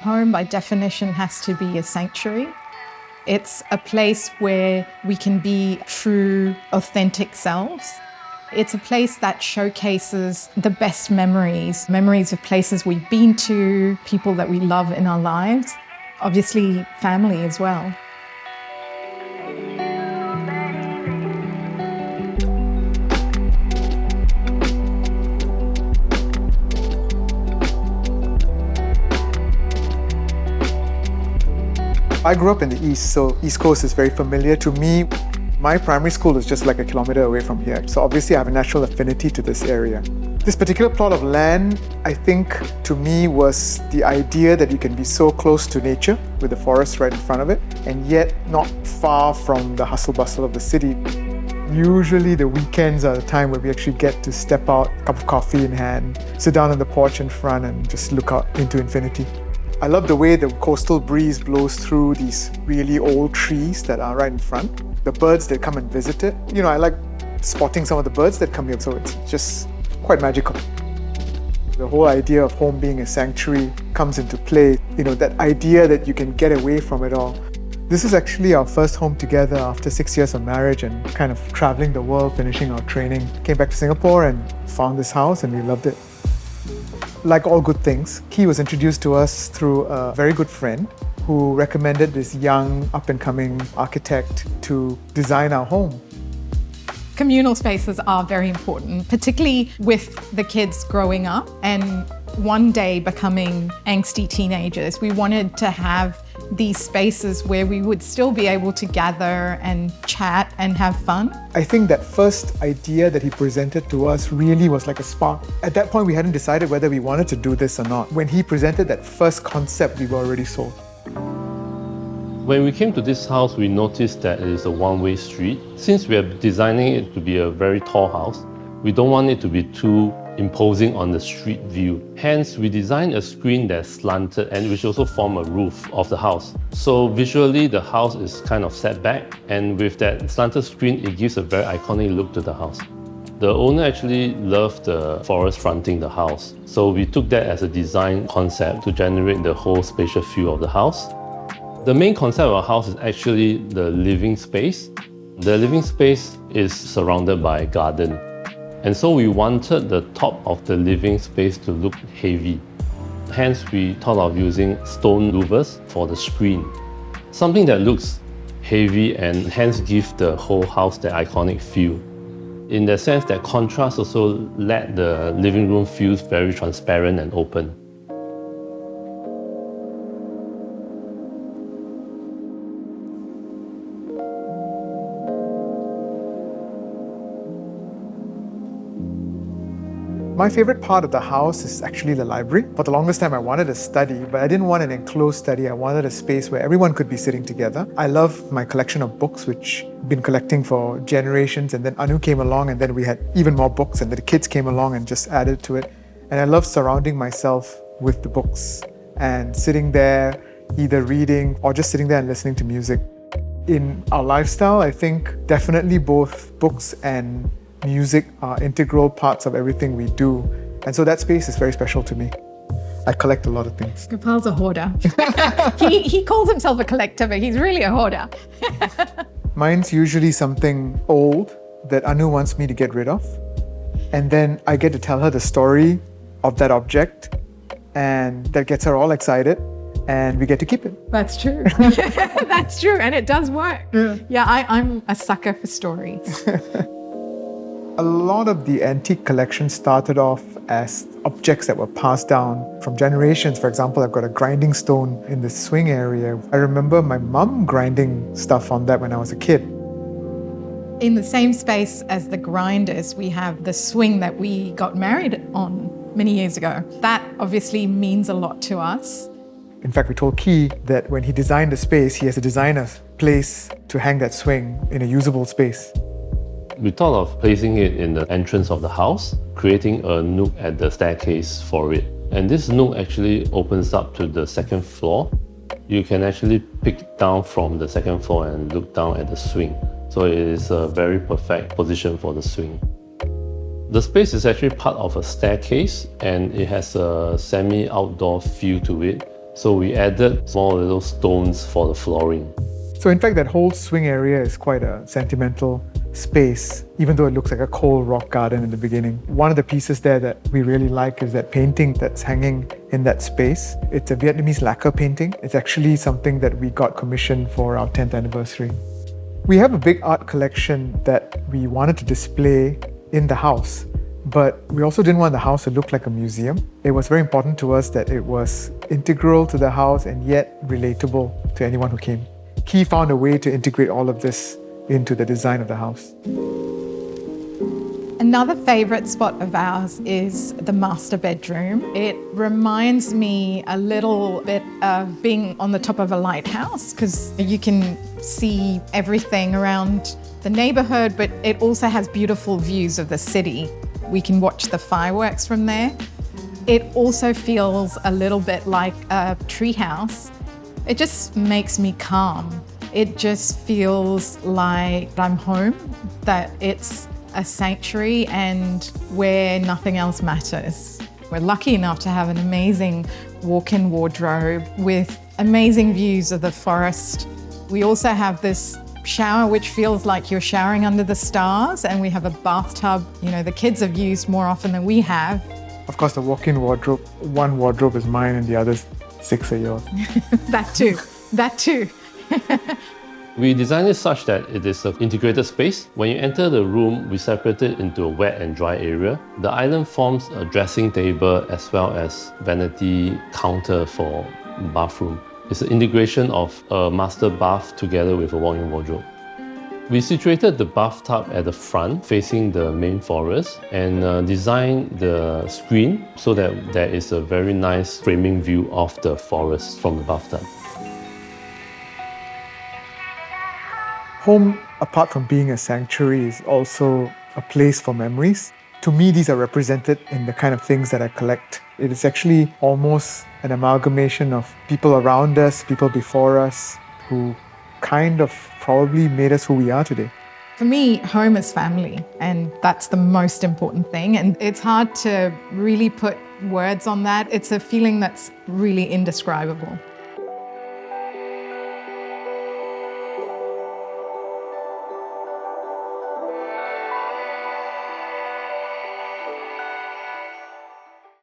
Home, by definition, has to be a sanctuary. It's a place where we can be true, authentic selves. It's a place that showcases the best memories of places we've been to, people that we love in our lives, obviously family as well. I grew up in the East, so East Coast is very familiar to me. My primary school is just like a kilometer away from here, so obviously I have a natural affinity to this area. This particular plot of land, I think, to me was the idea that you can be so close to nature with the forest right in front of it, and yet not far from the hustle bustle of the city. Usually the weekends are the time where we actually get to step out, cup of coffee in hand, sit down on the porch in front and just look out into infinity. I love the way the coastal breeze blows through these really old trees that are right in front. The birds that come and visit it. You know, I like spotting some of the birds that come here, so it's just quite magical. The whole idea of home being a sanctuary comes into play. You know, that idea that you can get away from it all. This is actually our first home together after 6 years of marriage and kind of traveling the world, finishing our training. Came back to Singapore and found this house and we loved it. Like all good things, Key was introduced to us through a very good friend who recommended this young, up-and-coming architect to design our home. Communal spaces are very important, particularly with the kids growing up and one day becoming angsty teenagers. We wanted to have these spaces where we would still be able to gather and chat and have fun. I think that first idea that he presented to us really was like a spark. At that point, we hadn't decided whether we wanted to do this or not. When he presented that first concept, we were already sold. When we came to this house, we noticed that it is a one-way street. Since we are designing it to be a very tall house, we don't want it to be too imposing on the street view. Hence, we designed a screen that's slanted and which also form a roof of the house. So visually, the house is kind of set back, and with that slanted screen, it gives a very iconic look to the house. The owner actually loved the forest fronting the house. So we took that as a design concept to generate the whole spatial feel of the house. The main concept of our house is actually the living space. The living space is surrounded by a garden. And so we wanted the top of the living space to look heavy. Hence, we thought of using stone louvers for the screen. Something that looks heavy and hence gives the whole house that iconic feel. In the sense that contrast also let the living room feel very transparent and open. My favorite part of the house is actually the library. For the longest time, I wanted a study, but I didn't want an enclosed study. I wanted a space where everyone could be sitting together. I love my collection of books, which I've been collecting for generations. And then Anu came along, and then we had even more books, and then the kids came along and just added to it. And I love surrounding myself with the books and sitting there, either reading or just sitting there and listening to music. In our lifestyle, I think definitely both books and music are integral parts of everything we do. And so that space is very special to me. I collect a lot of things. Gopal's a hoarder. he calls himself a collector, but he's really a hoarder. Mine's usually something old that Anu wants me to get rid of. And then I get to tell her the story of that object, and that gets her all excited, and we get to keep it. That's true. That's true, and it does work. Yeah, I'm a sucker for stories. A lot of the antique collection started off as objects that were passed down from generations. For example, I've got a grinding stone in the swing area. I remember my mum grinding stuff on that when I was a kid. In the same space as the grinders, we have the swing that we got married on many years ago. That obviously means a lot to us. In fact, we told Key that when he designed the space, he has to design a place to hang that swing in a usable space. We thought of placing it in the entrance of the house, creating a nook at the staircase for it. And this nook actually opens up to the second floor. You can actually pick down from the second floor and look down at the swing. So it is a very perfect position for the swing. The space is actually part of a staircase and it has a semi-outdoor feel to it. So we added small little stones for the flooring. So in fact, that whole swing area is quite a sentimental space, even though it looks like a cold rock garden in the beginning. One of the pieces there that we really like is that painting that's hanging in that space. It's a Vietnamese lacquer painting. It's actually something that we got commissioned for our 10th anniversary. We have a big art collection that we wanted to display in the house, but we also didn't want the house to look like a museum. It was very important to us that it was integral to the house and yet relatable to anyone who came. He found a way to integrate all of this into the design of the house. Another favourite spot of ours is the master bedroom. It reminds me a little bit of being on the top of a lighthouse because you can see everything around the neighbourhood, but it also has beautiful views of the city. We can watch the fireworks from there. It also feels a little bit like a treehouse. It just makes me calm. It just feels like I'm home, that it's a sanctuary and where nothing else matters. We're lucky enough to have an amazing walk-in wardrobe with amazing views of the forest. We also have this shower which feels like you're showering under the stars, and we have a bathtub, the kids have used more often than we have. Of course, the walk-in wardrobe, one wardrobe is mine and the others 6 are yours. That too. We designed it such that it is an integrated space. When you enter the room, we separate it into a wet and dry area. The island forms a dressing table as well as vanity counter for bathroom. It's an integration of a master bath together with a walk-in wardrobe. We situated the bathtub at the front, facing the main forest, and designed the screen so that there is a very nice framing view of the forest from the bathtub. Home, apart from being a sanctuary, is also a place for memories. To me, these are represented in the kind of things that I collect. It is actually almost an amalgamation of people around us, people before us, who kind of probably made us who we are today. For me, home is family, and that's the most important thing. And it's hard to really put words on that. It's a feeling that's really indescribable.